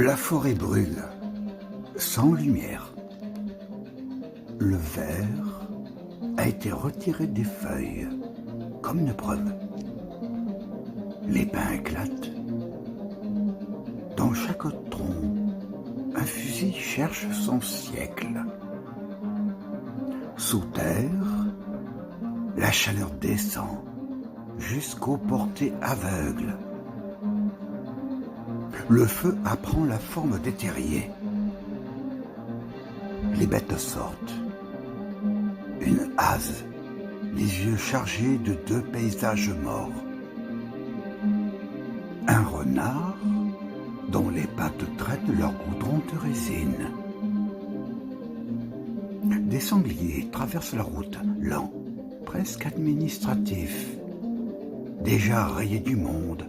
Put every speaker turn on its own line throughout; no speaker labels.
La forêt brûle, sans lumière. Le verre a été retiré des feuilles, comme une preuve. Les pins éclatent. Dans chaque tronc, un fusil cherche son siècle. Sous terre, la chaleur descend jusqu'aux portées aveugles. Le feu apprend la forme des terriers. Les bêtes sortent. Une hase, les yeux chargés de 2 paysages morts. Un renard dont les pattes traînent leur goudron de résine. Des sangliers traversent la route, lents, presque administratifs, déjà rayés du monde.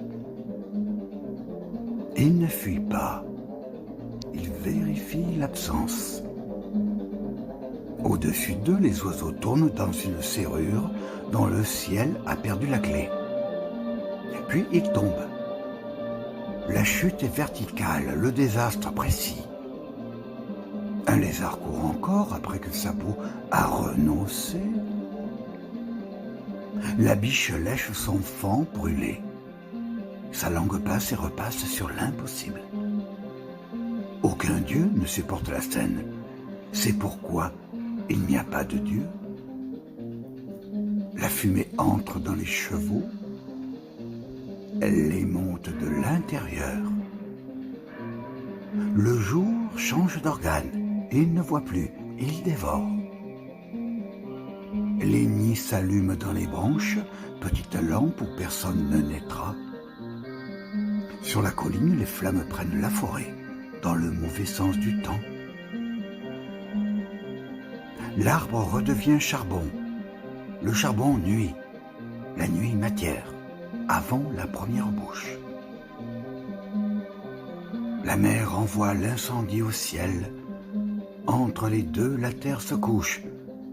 Ils ne fuient pas, ils vérifient l'absence. Au-dessus d'eux, les oiseaux tournent dans une serrure dont le ciel a perdu la clé. Puis ils tombent. La chute est verticale, le désastre précis. Un lézard court encore après que sa peau a renoncé. La biche lèche son faon brûlé. Sa langue passe et repasse sur l'impossible. Aucun dieu ne supporte la scène. C'est pourquoi il n'y a pas de dieu. La fumée entre dans les chevaux. Elle les monte de l'intérieur. Le jour change d'organe. Il ne voit plus, il dévore. Les nids s'allument dans les branches, petite lampe où personne ne naîtra. Sur la colline, les flammes prennent la forêt, dans le mauvais sens du temps. L'arbre redevient charbon, le charbon nuit, la nuit matière, avant la première bouche. La mer envoie l'incendie au ciel. Entre les deux, la terre se couche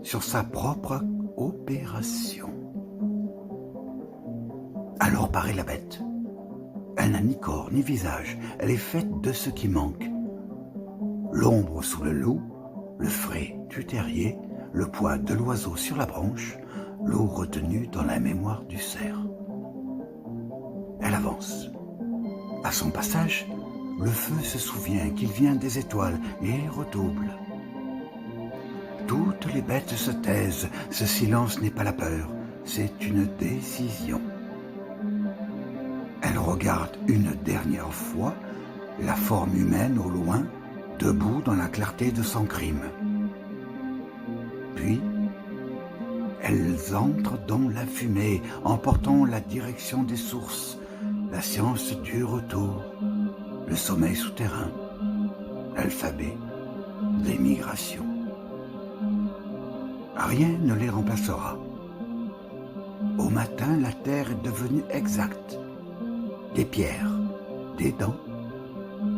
sur sa propre opération. Alors paraît la bête. Elle n'a ni corps ni visage, elle est faite de ce qui manque. L'ombre sous le loup, le frais du terrier, le poids de l'oiseau sur la branche, l'eau retenue dans la mémoire du cerf. Elle avance. À son passage, le feu se souvient qu'il vient des étoiles et redouble. Toutes les bêtes se taisent, ce silence n'est pas la peur, c'est une décision. Elle regarde une dernière fois la forme humaine au loin, debout dans la clarté de son crime. Puis, elles entrent dans la fumée, emportant la direction des sources, la science du retour, le sommeil souterrain, l'alphabet des migrations. Rien ne les remplacera. Au matin, la terre est devenue exacte. Des pierres, des dents,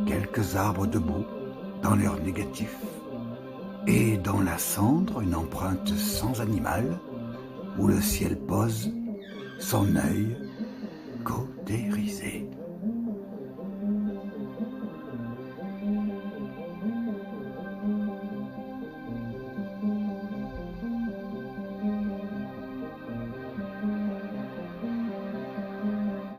quelques arbres debout dans leur négatif, et dans la cendre une empreinte sans animal où le ciel pose son œil